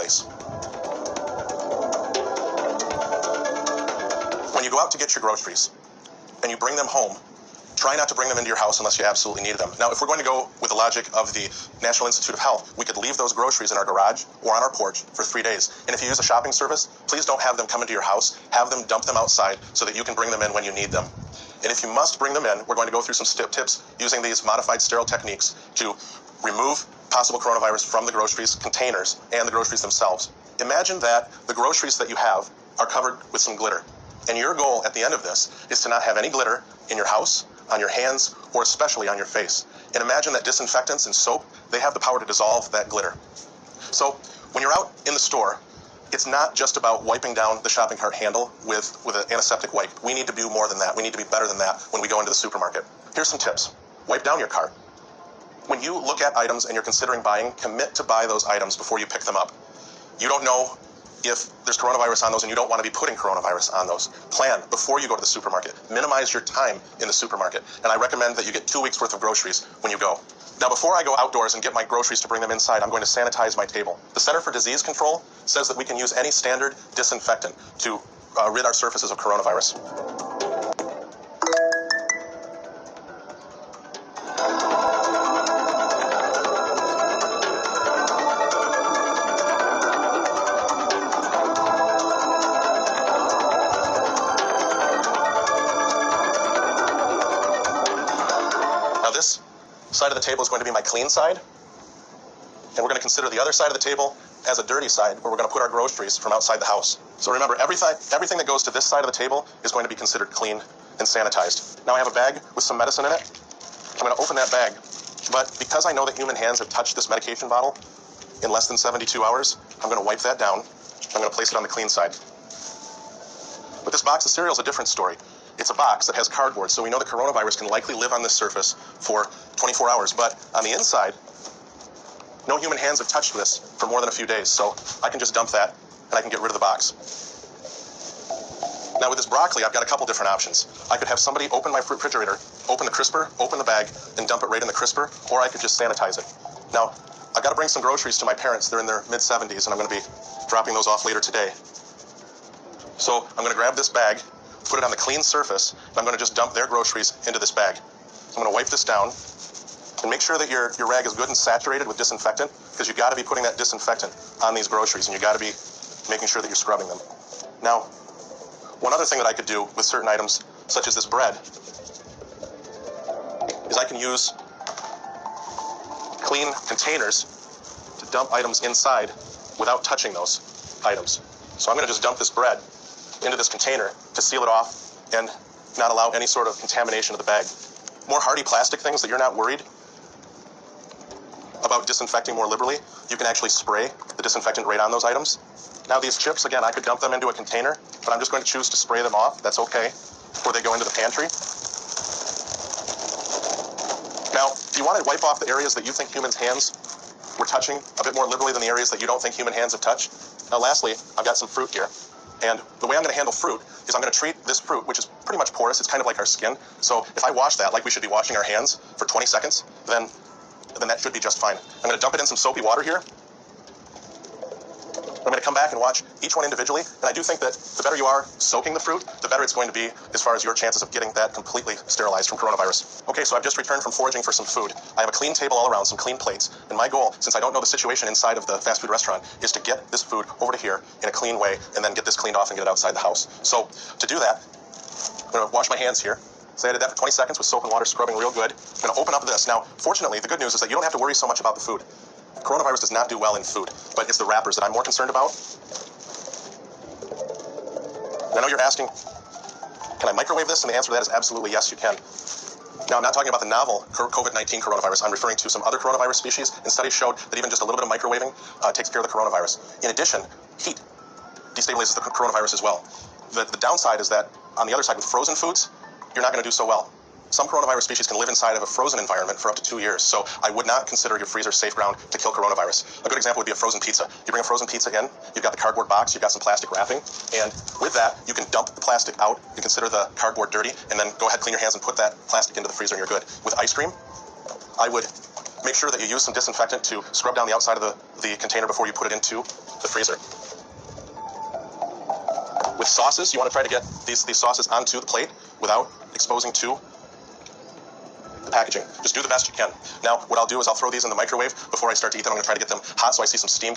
face. When you go out to get your groceries and you bring them home, try not to bring them into your house unless you absolutely need them. Now, if we're going to go with the logic of the National Institute of Health, we could leave those groceries in our garage or on our porch for 3 days. And if you use a shopping service, please don't have them come into your house. Have them dump them outside so that you can bring them in when you need them. And if you must bring them in, we're going to go through some tips using these modified sterile techniques to remove possible coronavirus from the groceries containers and the groceries themselves. Imagine that the groceries that you have are covered with some glitter. And your goal at the end of this is to not have any glitter in your house, on your hands, or especially on your face. And imagine that disinfectants and soap, they have the power to dissolve that glitter. So when you're out in the store, it's not just about wiping down the shopping cart handle with an antiseptic wipe. We need to do more than that. We need to be better than that when we go into the supermarket. Here's some tips. Wipe down your cart. When you look at items and you're considering buying, commit to buy those items before you pick them up. You don't know if there's coronavirus on those and you don't want to be putting coronavirus on those. Plan before you go to the supermarket. Minimize your time in the supermarket. And I recommend that you get 2 weeks worth of groceries when you go. Now, before I go outdoors and get my groceries to bring them inside, I'm going to sanitize my table. The Center for Disease Control says that we can use any standard disinfectant to rid our surfaces of coronavirus. Now this side of the table is going to be my clean side, and we're going to consider the other side of the table as a dirty side where we're going to put our groceries from outside the house. So remember, everything that goes to this side of the table is going to be considered clean and sanitized. Now I have a bag with some medicine in it. I'm going to open that bag, but because I know that human hands have touched this medication bottle in less than 72 hours, I'm going to wipe that down. I'm going to place it on the clean side. But this box of cereal is a different story. It's a box that has cardboard, so we know the coronavirus can likely live on this surface for 24 hours. But on the inside, no human hands have touched this for more than a few days, so I can just dump that, and I can get rid of the box. Now with this broccoli, I've got a couple different options. I could have somebody open my refrigerator, open the crisper, open the bag, and dump it right in the crisper, or I could just sanitize it. Now, I've got to bring some groceries to my parents. They're in their mid-70s, and I'm going to be dropping those off later today. So I'm going to grab this bag, put it on the clean surface, and I'm going to just dump their groceries into this bag. I'm going to wipe this down, and make sure that your rag is good and saturated with disinfectant, because you've got to be putting that disinfectant on these groceries, and you've got to be making sure that you're scrubbing them. Now, one other thing that I could do with certain items, such as this bread, is I can use clean containers to dump items inside without touching those items. So I'm going to just dump this bread into this container to seal it off and not allow any sort of contamination of the bag. More hardy plastic things that you're not worried about disinfecting more liberally, you can actually spray the disinfectant right on those items. Now these chips, again, I could dump them into a container, but I'm just going to choose to spray them off. That's okay, before they go into the pantry. Now, if you want to wipe off the areas that you think humans' hands were touching a bit more liberally than the areas that you don't think human hands have touched. Now lastly, I've got some fruit here. And the way I'm going to handle fruit is I'm going to treat this fruit, which is pretty much porous. It's kind of like our skin. So if I wash that like we should be washing our hands for 20 seconds, then that should be just fine. I'm going to dump it in some soapy water here. I'm going to come back and watch each one individually. And I do think that the better you are soaking the fruit, the better it's going to be as far as your chances of getting that completely sterilized from coronavirus. Okay, so I've just returned from foraging for some food. I have a clean table all around, some clean plates. And my goal, since I don't know the situation inside of the fast food restaurant, is to get this food over to here in a clean way and then get this cleaned off and get it outside the house. So to do that, I'm going to wash my hands here. So I did that for 20 seconds with soap and water, scrubbing real good. I'm going to open up this. Now, fortunately, the good news is that you don't have to worry so much about the food. Coronavirus does not do well in food, but it's the wrappers that I'm more concerned about. I know you're asking, can I microwave this? And the answer to that is absolutely yes, you can. Now, I'm not talking about the novel COVID-19 coronavirus. I'm referring to some other coronavirus species, and studies showed that even just a little bit of microwaving takes care of the coronavirus. In addition, heat destabilizes the coronavirus as well. The downside is that on the other side, with frozen foods, you're not going to do so well. Some coronavirus species can live inside of a frozen environment for up to 2 years, so I would not consider your freezer safe ground to kill coronavirus. A good example would be a frozen pizza. You bring a frozen pizza in, you've got the cardboard box, you've got some plastic wrapping, and with that, you can dump the plastic out, you consider the cardboard dirty, and then go ahead, clean your hands, and put that plastic into the freezer, and you're good. With ice cream, I would Make sure that you use some disinfectant to scrub down the outside of the container before you put it into the freezer. With sauces, you want to try to get these sauces onto the plate without exposing to the packaging. Just do the best you can. Now, what I'll do is I'll throw these in the microwave before I start to eat them. I'm going to try to get them hot so I see some steam